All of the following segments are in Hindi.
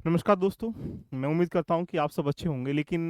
नमस्कार दोस्तों, मैं उम्मीद करता हूँ कि आप सब अच्छे होंगे, लेकिन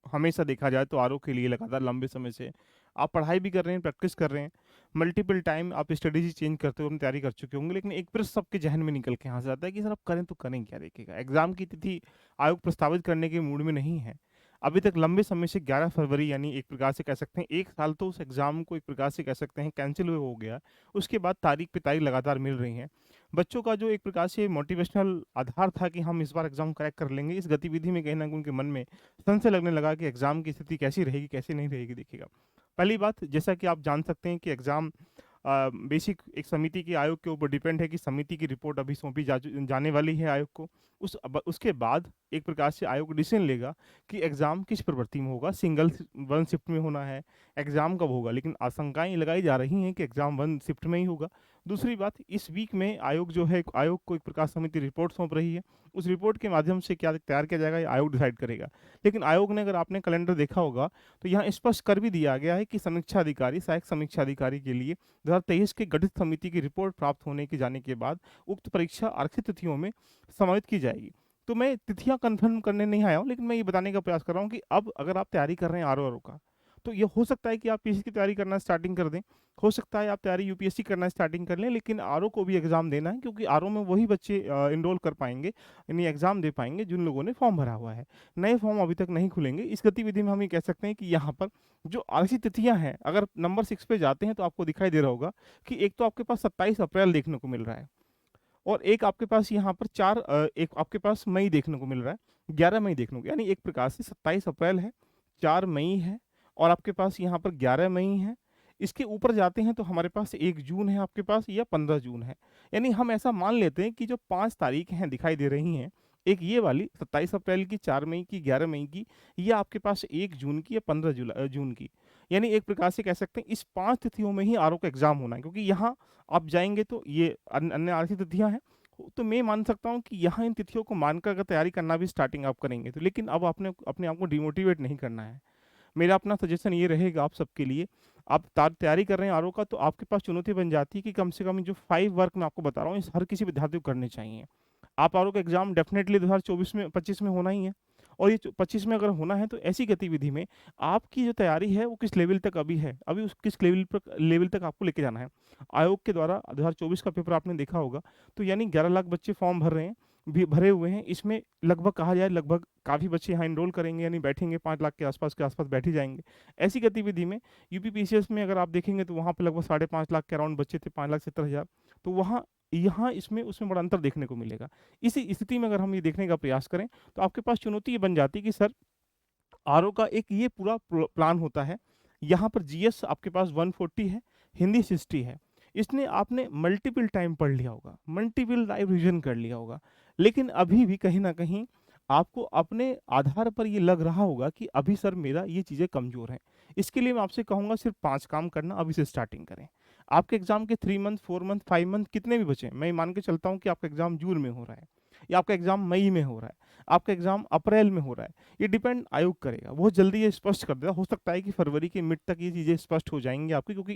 हमेशा देखा जाए तो आरओ के लिए लगातार लंबे समय से आप पढ़ाई भी कर रहे हैं, प्रैक्टिस कर रहे हैं, मल्टीपल टाइम आप स्ट्रेटेजी चेंज करते हुए अपनी तैयारी कर चुके होंगे, लेकिन एक प्रश्न सबके ज़हन में निकल के यहाँ से आता है कि सर अब करें तो करें क्या? देखिएगा, एग्ज़ाम की तिथि आयोग प्रस्तावित करने के मूड में नहीं है। अभी तक लंबे समय से 11 फरवरी यानी एक प्रकार से कह सकते हैं 1 साल तो उस एग्ज़ाम को एक प्रकार से कह सकते हैं कैंसल हुए हो गया। उसके बाद तारीख पे तारीख लगातार मिल रही हैं। बच्चों का जो एक प्रकार से मोटिवेशनल आधार था कि हम इस बार एग्ज़ाम क्रैक कर लेंगे, इस गतिविधि में कहीं न कहीं उनके मन में संशय लगने लगा कि एग्ज़ाम की स्थिति कैसी रहेगी, कैसी नहीं रहेगी। देखिएगा, पहली बात जैसा कि आप जान सकते हैं कि एग्ज़ाम बेसिक एक समिति के आयोग के ऊपर डिपेंड है कि समिति की रिपोर्ट अभी सौंपी जाने वाली है आयोग को। उसके बाद एक प्रकार से आयोग डिसीजन लेगा कि एग्ज़ाम किस प्रवृत्ति में होगा, सिंगल वन शिफ्ट में होना है, एग्ज़ाम कब होगा, लेकिन आशंकाएँ लगाई जा रही हैं कि एग्ज़ाम वन शिफ्ट में ही होगा। दूसरी बात, इस वीक में आयोग जो है आयोग को एक प्रकार समिति रिपोर्ट सौंप रही है। उस रिपोर्ट के माध्यम से क्या तैयार किया जाएगा, ये आयोग डिसाइड करेगा। लेकिन आयोग ने, अगर आपने कैलेंडर देखा होगा, तो यहाँ स्पष्ट कर भी दिया गया है कि समीक्षा अधिकारी, सहायक समीक्षा अधिकारी के लिए 2023 के गठित समिति की रिपोर्ट प्राप्त होने के जाने के बाद उक्त परीक्षा आरक्षित तिथियों में समाहित की जाएगी। तो मैं तिथियाँ कन्फर्म करने नहीं आया हूँ, लेकिन मैं ये बताने का प्रयास कर रहा हूँ कि अब अगर आप तैयारी कर रहे हैं आरओ का, तो ये हो सकता है कि आप पीसी की तैयारी करना स्टार्टिंग कर दें। हो सकता है आप तैयारी यूपीएससी करना स्टार्टिंग कर लें, लेकिन आरओ को भी एग्ज़ाम देना है, क्योंकि आरओ में वही बच्चे एनरोल कर पाएँगे, यानी एग्ज़ाम दे पाएँगे जिन लोगों ने फॉर्म भरा हुआ है। नए फॉर्म अभी तक नहीं खुलेंगे। इस गतिविधि में हम ये कह सकते हैं कि यहाँ पर जो आरक्षित तिथियाँ हैं, अगर नंबर 6 पे जाते हैं तो आपको दिखाई दे रहा होगा कि एक तो आपके पास 27 अप्रैल देखने को मिल रहा है, और एक आपके पास यहाँ पर एक आपके पास मई देखने को मिल रहा है, 11 मई देखने को, यानी एक प्रकार से 27 अप्रैल है, 4 मई है, और आपके पास यहाँ पर 11 मई है। इसके ऊपर जाते हैं तो हमारे पास 1 जून है आपके पास, या 15 जून है। यानी हम ऐसा मान लेते हैं कि जो 5 तारीख हैं दिखाई दे रही हैं, एक ये वाली 27 अप्रैल की, 4 मई की, 11 मई की, ये आपके पास 1 जून की या 15 जून की। यानी एक प्रकार से कह सकते हैं इस 5 तिथियों में ही आरओ का एग्ज़ाम होना है, क्योंकि यहाँ आप जाएँगे तो ये अन्य आरक्षित तिथियाँ हैं। तो मैं मान सकता हूँ कि यहाँ इन तिथियों को मानकर अगर तैयारी करना भी स्टार्टिंग आप करेंगे तो, लेकिन अब आपने अपने आप को डिमोटिवेट नहीं करना है। मेरा अपना सजेशन ये रहेगा आप सबके लिए, आप तैयारी कर रहे हैं आरओ का, तो आपके पास चुनौती बन जाती है कि कम से कम जो 5 वर्क मैं आपको बता रहा हूँ, इस हर किसी विद्यार्थी को करने चाहिए। आप आरओ का एग्ज़ाम डेफ़िनेटली 2024 में 25 में होना ही है, और ये 25 में अगर होना है तो ऐसी गतिविधि में आपकी जो तैयारी है वो किस लेवल तक अभी है, अभी उस किस लेवल तक आपको लेके जाना है। आयोग के द्वारा 2024 का पेपर आपने देखा होगा, तो यानी 11 लाख बच्चे फॉर्म भर रहे हैं, भी भरे हुए हैं। इसमें लगभग कहा जाए लगभग काफ़ी बच्चे यहाँ एनरोल करेंगे, यानी बैठेंगे 5 लाख के आसपास बैठ ही जाएँगे। ऐसी गतिविधि में यूपीपीसीएस में अगर आप देखेंगे तो वहाँ पे लगभग साढ़े 5 लाख के अराउंड बच्चे थे, 5,70,000। तो वहाँ यहाँ इसमें उसमें बड़ा अंतर देखने को मिलेगा। इसी स्थिति में अगर हम ये देखने का प्रयास करें, तो आपके पास चुनौती ये बन जाती है कि सर आरओ का एक ये पूरा प्लान होता है। यहाँ पर जीएस आपके पास 140 है, हिंदी 60 है। इसने आपने मल्टीपल टाइम पढ़ लिया होगा, मल्टीपल लाइव रिवीजन कर लिया होगा, लेकिन अभी भी कहीं न कहीं आपको अपने आधार पर ये लग रहा होगा कि अभी सर मेरा ये चीज़ें कमज़ोर हैं। इसके लिए मैं आपसे कहूँगा सिर्फ 5 काम करना, अभी से स्टार्टिंग करें। आपके एग्ज़ाम के 3 मंथ, 4 मंथ, 5 मंथ कितने भी बचे, मैं मान के चलता हूँ कि आपका एग्ज़ाम जून में हो रहा है, या आपका एग्ज़ाम मई में हो रहा है, आपका एग्ज़ाम अप्रैल में हो रहा है। ये डिपेंड आयोग करेगा, बहुत जल्दी ये स्पष्ट कर देगा। हो सकता है कि फरवरी के मिड तक ये चीज़ें स्पष्ट हो जाएँगी आपकी, क्योंकि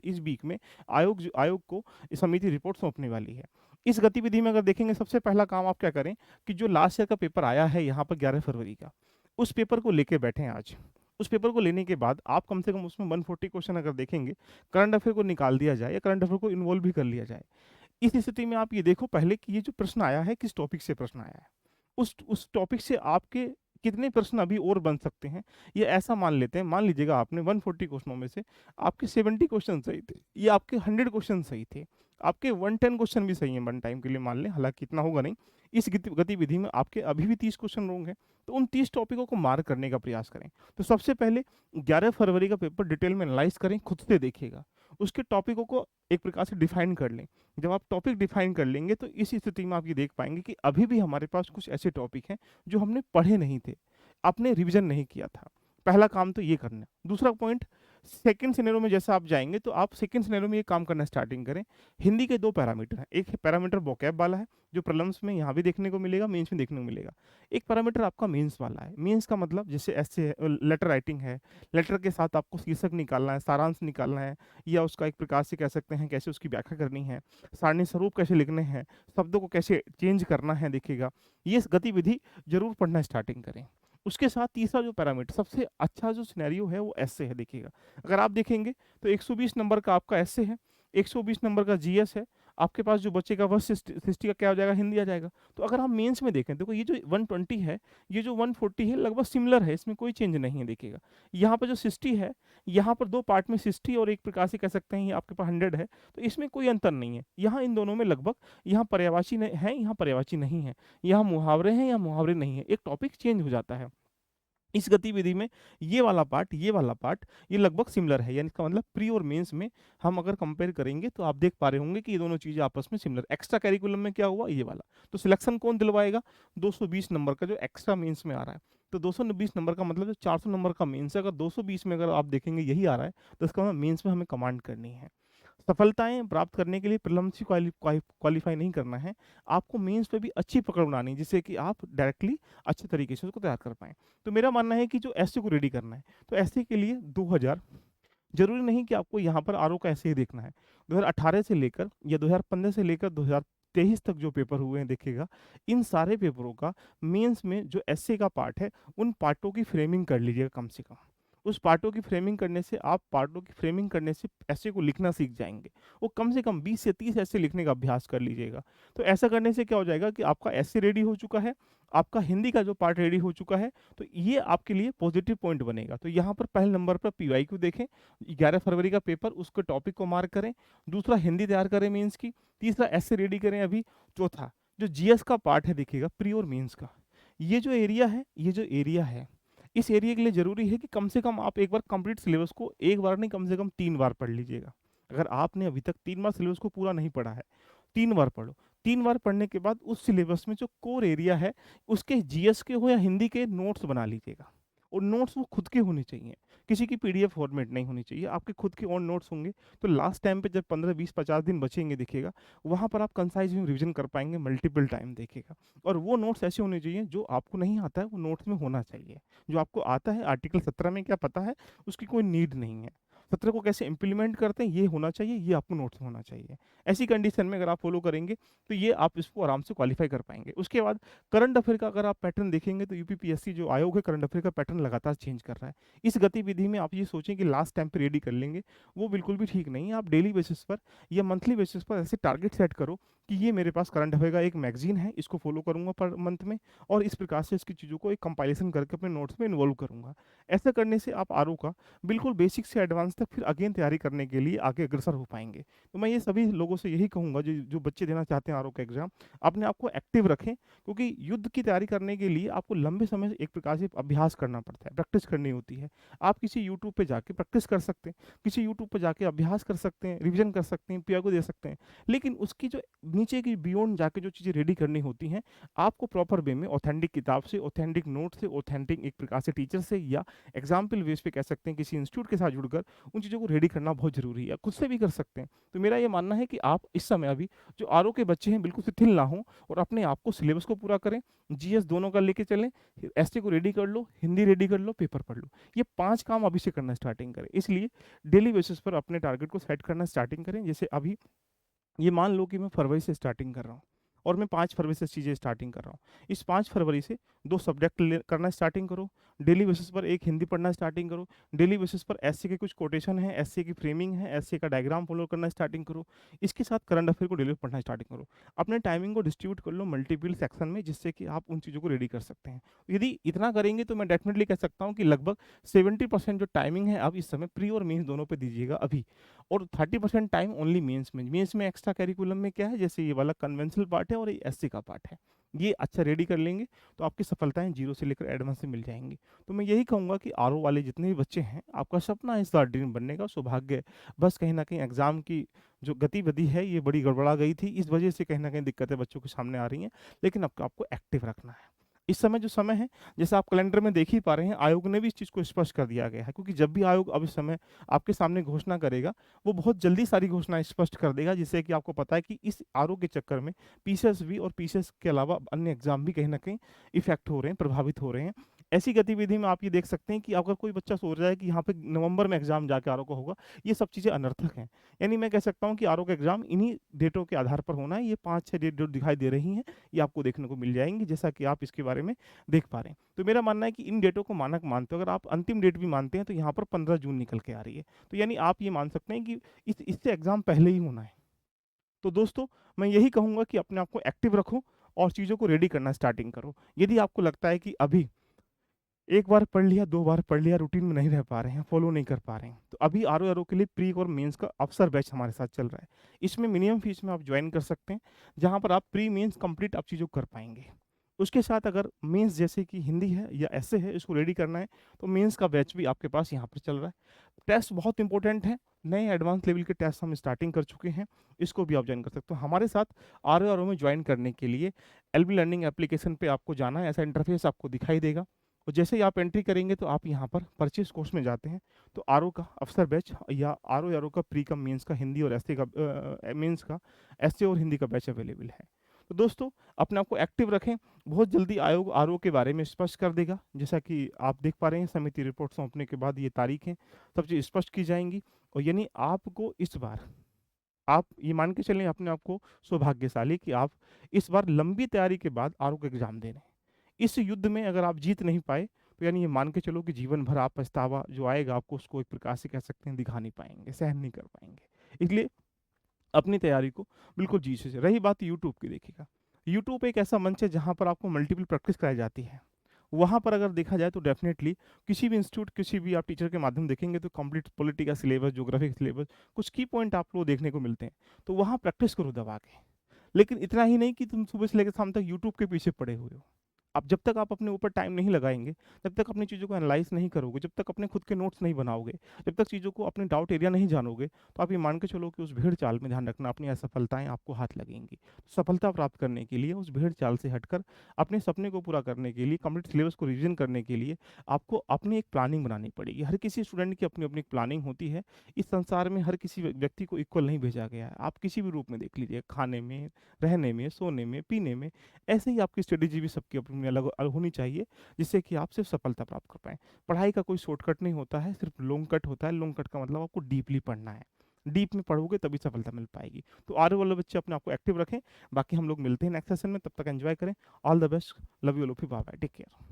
इस वीक में आयोग को ये समिति रिपोर्ट सौंपने वाली है। इस गतिविधि में अगर देखेंगे, सबसे पहला काम आप क्या करें कि जो लास्ट ईयर का पेपर आया है यहाँ पर 11 फरवरी का, उस पेपर को लेके बैठें आज। उस पेपर को लेने के बाद आप कम से कम उसमें 140 क्वेश्चन अगर देखेंगे, करंट अफेयर को निकाल दिया जाए या करंट अफेयर को इन्वॉल्व भी कर लिया जाए। इस स्थिति में आप ये देखो पहले कि ये जो प्रश्न आया है किस टॉपिक से प्रश्न आया है। उस टॉपिक से आपके कितने प्रश्न अभी और बन सकते हैं, ये ऐसा मान लेते हैं, मान लीजिएगा आपने 140 क्वेश्चनों में से आपके 70 क्वेश्चन सही थे, ये आपके 100 क्वेश्चन सही थे, आपके 110 क्वेश्चन भी सही हैं वन टाइम के लिए मान लें, हालाँकि इतना होगा नहीं। इस गतिविधि में आपके अभी भी 30 क्वेश्चन रॉन्ग हैं, तो उन 30 टॉपिकों को मार्क करने का प्रयास करें। तो सबसे पहले 11 फरवरी का पेपर डिटेल में एनालाइज़ करें, खुद से देखिएगा। उसके टॉपिकों को एक प्रकार से डिफाइन कर लें। जब आप टॉपिक डिफाइन कर लेंगे तो इस स्थिति में आप ये देख पाएँगे कि अभी भी हमारे पास कुछ ऐसे टॉपिक हैं जो हमने पढ़े नहीं थे, आपने रिवीजन नहीं किया था। पहला काम तो ये करना है। दूसरा पॉइंट, सेकंड सिनेरियो में जैसे आप जाएँगे तो आप सेकंड सिनेरियो में ये काम करना स्टार्टिंग करें। हिंदी के 2 पैरामीटर हैं, एक पैरामीटर वोकैब वाला है, जो प्रीलिम्स में यहाँ भी देखने को मिलेगा, मेंस में देखने को मिलेगा। एक पैरामीटर आपका मेंस वाला है, मेंस का मतलब जैसे ऐसे है लेटर राइटिंग है, लेटर के साथ आपको शीर्षक निकालना है, सारांश निकालना है या उसका एक प्रकार से कह सकते हैं कैसे उसकी व्याख्या करनी है, सारणी स्वरूप कैसे लिखने हैं, शब्दों को कैसे चेंज करना है देखिएगा। ये गतिविधि ज़रूर पढ़ना स्टार्टिंग करें। उसके साथ तीसरा जो पैरामीटर सबसे अच्छा जो सिनेरियो है वो एस्से है देखिएगा। अगर आप देखेंगे तो 120 नंबर का आपका एस्से है, 120 नंबर का जीएस है, आपके पास जो बचेगा वह सिस्टी का क्या हो जाएगा, हिंदी आ जाएगा। तो अगर आप मेंस में देखें देखो ये जो 120 है, ये जो 140 है लगभग सिमिलर है, इसमें कोई चेंज नहीं है देखिएगा। यहाँ पर जो 60 है, यहाँ पर 2 पार्ट में 60 और एक प्रकार से कह सकते हैं ये आपके पास 100 है, तो इसमें कोई अंतर नहीं है। यहाँ इन दोनों में लगभग यहाँ पर्यायवाची है, यहाँ पर्यायवाची नहीं है, यहाँ मुहावरे हैं, यहाँ मुहावरे नहीं है, एक टॉपिक चेंज हो जाता है। इस गतिविधि में ये वाला पार्ट ये लगभग सिमिलर है, यानी इसका मतलब प्री और मेंस में हम अगर कंपेयर करेंगे तो आप देख पा रहे होंगे कि ये दोनों चीज़ें आपस में सिमिलर। एक्स्ट्रा करिकुलम में क्या हुआ ये वाला, तो सिलेक्शन कौन दिलवाएगा, 220 नंबर का जो एक्स्ट्रा मेंस में आ रहा है। तो 220 नंबर का मतलब जो 400 नंबर का मेंस है, अगर 220 में अगर आप देखेंगे यही आ रहा है तो इसका मतलब मेंस में हमें कमांड करनी है। सफलताएँ प्राप्त करने के लिए प्रीलिम्स ही क्वालीफाई नहीं करना है, आपको मेंस पे भी अच्छी पकड़ बनानी है, जिससे कि आप डायरेक्टली अच्छे तरीके से उसको तैयार कर पाएँ। तो मेरा मानना है कि जो एसए को रेडी करना है, तो एसए के लिए 2000 ज़रूरी नहीं कि आपको यहाँ पर आरओ का एसए ही देखना है। 2018 से लेकर या 2015 से लेकर 2023 तक जो पेपर हुए हैं देखिएगा, इन सारे पेपरों का मेंस में जो एसए का पार्ट है, उन पार्टों की फ्रेमिंग कर लीजिएगा कम से कम। उस पार्टों की फ्रेमिंग करने से आप पार्टों की फ्रेमिंग करने से ऐसे को लिखना सीख जाएँगे। वो कम से कम 20 से 30 ऐसे लिखने का अभ्यास कर लीजिएगा। तो ऐसा करने से क्या हो जाएगा कि आपका ऐसे रेडी हो चुका है, आपका हिंदी का जो पार्ट रेडी हो चुका है, तो ये आपके लिए पॉजिटिव पॉइंट बनेगा। तो यहाँ पर पहले नंबर पर पीवाईक्यू देखें, 11 फरवरी का पेपर उसके टॉपिक को मार्क करें, दूसरा हिंदी तैयार करें मेंस की, तीसरा ऐसे रेडी करें अभी, चौथा जो जीएस का पार्ट है देखिएगा प्री और मेंस का। ये जो एरिया है, इस एरिया के लिए ज़रूरी है कि कम से कम आप एक बार कंप्लीट सिलेबस को एक बार नहीं कम से कम 3 बार पढ़ लीजिएगा। अगर आपने अभी तक 3 बार सिलेबस को पूरा नहीं पढ़ा है, 3 बार पढ़ो। 3 बार पढ़ने के बाद उस सिलेबस में जो कोर एरिया है, उसके जीएस के हो या हिंदी के नोट्स बना लीजिएगा। और नोट्स वो खुद के होने चाहिए, किसी की पीडीएफ फॉर्मेट नहीं होनी चाहिए, आपके खुद के ओन नोट्स होंगे। तो लास्ट टाइम पे जब 15, 20, 50 दिन बचेंगे देखिएगा, वहाँ पर आप कंसाइज़ में रिवीजन कर पाएँगे मल्टीपल टाइम देखिएगा। और वो नोट्स ऐसे होने चाहिए जो आपको नहीं आता है, वो नोट्स में होना चाहिए। जो आपको आता है आर्टिकल 17 में क्या पता है, उसकी कोई नीड नहीं है। 17 को कैसे इम्प्लीमेंट करते हैं ये होना चाहिए, ये आपको नोट्स में होना चाहिए। ऐसी कंडीशन में अगर आप फॉलो करेंगे तो ये आप इसको आराम से क्वालीफाई कर पाएँगे। उसके बाद करंट अफेयर का अगर आप पैटर्न देखेंगे तो यूपीपीएससी जो आयोग है करंट अफेयर का पैटर्न लगातार चेंज कर रहा है। इस गतिविधि में आप ये सोचें कि लास्ट टाइम पे रेडी कर लेंगे, वो बिल्कुल भी ठीक नहीं है। आप डेली बेसिस पर या मंथली बेसिस पर ऐसे टारगेट सेट करो कि ये मेरे पास करंट अफेयर का एक मैगज़ीन है, इसको फॉलो करूँगा पर मंथ में और इस प्रकार से इसकी चीज़ों को एक कंपाइलेशन करके अपने नोट्स में इन्वॉल्व करूँगा। ऐसा करने से आप आरओ का बिल्कुल बेसिक से एडवांस तक फिर अगेन तैयारी करने के लिए आगे अग्रसर हो पाएँगे। तो मैं ये सभी लोगों से यही कहूँगा जो जो बच्चे देना चाहते हैं आरओ का एग्ज़ाम, अपने आप को एक्टिव रखें, क्योंकि युद्ध की तैयारी करने के लिए आपको लंबे समय से एक प्रकार से अभ्यास करना पड़ता है, प्रैक्टिस करनी होती है। आप किसी यूट्यूब पे जाके प्रैक्टिस कर सकते हैं, किसी यूट्यूब पे जाके अभ्यास कर सकते हैं, रिवीजन कर सकते हैं, पीआईक्यू दे सकते हैं। लेकिन उसकी जो नीचे की बियॉन्ड जाके जो चीज़ें रेडी करनी होती हैं, आपको प्रॉपर वे में ऑथेंटिक किताब से, ऑथेंटिक नोट से, ऑथेंटिक एक प्रकार से टीचर से या एग्जाम्पल बेस पे कह सकते हैं किसी इंस्टीट्यूट के साथ जुड़कर उन चीज़ों को रेडी करना बहुत ज़रूरी है। खुद से भी कर सकते हैं। तो मेरा ये मानना है कि आप इस समय अभी जो आरओ के बच्चे हैं बिल्कुल शिथिल ना हों और अपने आप को सिलेबस को पूरा करें, जीएस दोनों का लेके चलें, एसए को रेडी कर लो, हिंदी रेडी कर लो, पेपर पढ़ लो। ये 5 काम अभी से करना स्टार्टिंग करें। इसलिए डेली बेसिस पर अपने टारगेट को सेट करना स्टार्टिंग करें। जैसे अभी ये मान लो कि मैं फरवरी से स्टार्टिंग कर रहा हूँ और मैं 5 फरवरी से चीज़ें स्टार्टिंग कर रहा हूँ। इस 5 फरवरी से 2 सब्जेक्ट करना स्टार्टिंग करो, डेली बेसिस पर एक हिंदी पढ़ना स्टार्टिंग करो, डेली बेसिस पर एसए के कुछ कोटेशन है, एसए की फ्रेमिंग है, एसए का डायग्राम फॉलो करना स्टार्टिंग करो। इसके साथ करंट अफेयर को डेली पढ़ना स्टार्टिंग करो। अपने टाइमिंग को डिस्ट्रीब्यूट कर लो मल्टीपल सेक्शन में, जिससे कि आप उन चीज़ों को रेडी कर सकते हैं। यदि इतना करेंगे तो मैं डेफिनेटली कह सकता हूँ कि लगभग 70% जो टाइमिंग है आप इस समय प्री और मेंस दोनों पे दीजिएगा अभी, और 30% टाइम ओनली मेंस में। मेंस में एक्स्ट्रा करिकुलम में क्या है, जैसे ये वाला कन्वेंशनल पार्ट है और ये एससी का पार्ट है। ये अच्छा रेडी कर लेंगे तो आपकी सफलताएं जीरो से लेकर एडवांस से मिल जाएंगी। तो मैं यही कहूँगा कि आरओ वाले जितने भी बच्चे हैं, आपका सपना है इस बार ड्रीम बनने का, सौभाग्य है। बस कहीं ना कहीं एग्जाम की जो गतिविधि है ये बड़ी गड़बड़ा गई थी, इस वजह से कहीं ना कहीं दिक्कतें बच्चों के सामने आ रही हैं। लेकिन आपको आपको एक्टिव रखना है, इस समय जो समय है, जैसा आप कैलेंडर में देख ही पा रहे हैं, आयोग ने भी इस चीज़ को स्पष्ट कर दिया गया है, क्योंकि जब भी आयोग अब इस समय आपके सामने घोषणा करेगा, वो बहुत जल्दी सारी घोषणाएँ स्पष्ट कर देगा, जिससे कि आपको पता है कि इस आरओ के चक्कर में पीसीएस भी और पीसीएस के अलावा अन्य एग्ज़ाम भी कहीं न कहीं इफ़ेक्ट हो रहे हैं, प्रभावित हो रहे हैं। ऐसी गतिविधि में आप ये देख सकते हैं कि अगर कोई बच्चा सोच रहा है कि यहाँ पे नवंबर में एग्ज़ाम जाके आरओ का होगा, ये सब चीज़ें अनर्थक हैं। यानी मैं कह सकता हूँ कि आरओ का एग्ज़ाम इन्हीं डेटों के आधार पर होना है, ये 5-6 डेट जो दिखाई दे रही हैं, ये आपको देखने को मिल जाएँगी, जैसा कि आप इसके बारे में देख पा रहे हैं। तो मेरा मानना है कि इन डेटों को मानक मानते हो, अगर आप अंतिम डेट भी मानते हैं तो यहाँ पर 15 जून निकल के आ रही है। तो यानी आप ये मान सकते हैं कि इससे एग्ज़ाम पहले ही होना है। तो दोस्तों, मैं यही कहूँगा कि अपने आप को एक्टिव रखो और चीज़ों को रेडी करना स्टार्टिंग करो। यदि आपको लगता है कि अभी 1 बार पढ़ लिया, 2 बार पढ़ लिया, रूटीन में नहीं रह पा रहे हैं, फॉलो नहीं कर पा रहे हैं, तो अभी आरओ के लिए प्री और मेंस का अवसर बैच हमारे साथ चल रहा है। इसमें मिनिमम फीस में आप जॉइन कर सकते हैं, जहाँ पर आप प्री मेंस कंप्लीट आप चीज़ों को कर पाएँगे। उसके साथ अगर मेंस जैसे कि हिंदी है या ऐसे है, इसको रेडी करना है, तो मेंस का बैच भी आपके पास यहाँ पर चल रहा है। टेस्ट बहुत इंपॉर्टेंट है, नए एडवांस लेवल के टेस्ट हम स्टार्टिंग कर चुके हैं, इसको भी आप जॉइन कर सकते हो। हमारे साथ आरओ में जॉइन करने के लिए एलबी लर्निंग एप्लीकेशन पे आपको जाना है, ऐसा इंटरफेस आपको दिखाई देगा। और जैसे ही आप एंट्री करेंगे तो आप यहाँ पर परचेज कोर्स में जाते हैं, तो आरओ का अफसर बैच या आरओ का प्री का मेंस का हिंदी और एसए का मेंस का एसए और हिंदी का बैच अवेलेबल है। तो दोस्तों, अपने आप को एक्टिव रखें, बहुत जल्दी आयोग आरओ के बारे में स्पष्ट कर देगा। जैसा कि आप देख पा रहे हैं, समिति रिपोर्ट सौंपने के बाद ये तारीखें सब चीज़ स्पष्ट की जाएंगी, और यानी आपको इस बार आप ये मान के चलें अपने आप को सौभाग्यशाली कि आप इस बार लंबी तैयारी के बाद आरओ का एग्जाम दे रहे हैं। इस युद्ध में अगर आप जीत नहीं पाए, तो यानी ये मान के चलो कि जीवन भर आप पछतावा जो आएगा आपको, उसको एक प्रकार से कह सकते हैं दिखा नहीं पाएँगे, सहन नहीं कर पाएँगे। इसलिए अपनी तैयारी को बिल्कुल जी से रही बात यूट्यूब की, देखिएगा, यूट्यूब एक ऐसा मंच है जहाँ पर आपको मल्टीपल प्रैक्टिस कराई जाती है। वहाँ पर अगर देखा जाए तो डेफ़िनेटली किसी भी इंस्टीट्यूट, किसी भी आप टीचर के माध्यम देखेंगे तो कंप्लीट पॉलिटी का सिलेबस, ज्योग्राफी का सिलेबस, कुछ की पॉइंट आपको देखने को मिलते हैं। तो वहाँ प्रैक्टिस करो दबा के। लेकिन इतना ही नहीं कि तुम सुबह से लेकर शाम तक यूट्यूब के पीछे पड़े हुए हो। अब जब तक आप अपने ऊपर टाइम नहीं लगाएँगे, जब तक अपनी चीज़ों को एनालाइज़ नहीं करोगे, जब तक अपने खुद के नोट्स नहीं बनाओगे, जब तक चीज़ों को अपने डाउट एरिया नहीं जानोगे, तो आप ये मान के चलो कि उस भेड़ चाल में ध्यान रखना अपनी असफलताएँ आपको हाथ लगेंगी। सफलता प्राप्त करने के लिए उस भेड़ चाल से हटकर अपने सपने को पूरा करने के लिए, कंप्लीट सिलेबस को रिवीजन करने के लिए आपको अपनी एक प्लानिंग बनानी पड़ेगी। हर किसी स्टूडेंट की अपनी-अपनी एक प्लानिंग होती है। इस संसार में हर किसी व्यक्ति को इक्वल नहीं भेजा गया है। आप किसी भी रूप में देख लीजिए, खाने में, रहने में, सोने में, पीने में, ऐसे ही आपकी स्ट्रेटेजी भी सबकी अपनी अलग होनी चाहिए, जिससे कि आप सिर्फ सफलता प्राप्त कर पाएँ। पढ़ाई का कोई शॉर्टकट नहीं होता है, सिर्फ लॉन्ग कट होता है। लॉन्ग कट का मतलब आपको डीपली पढ़ना है। डीप में पढ़ोगे तभी सफलता मिल पाएगी। तो आने वाले बच्चे अपने आप को एक्टिव रखें। बाकी हम लोग मिलते हैं नेक्स्ट सेशन में, तब तक एन्जॉय करें। All the best. Love you all of you. Bye bye. Take care.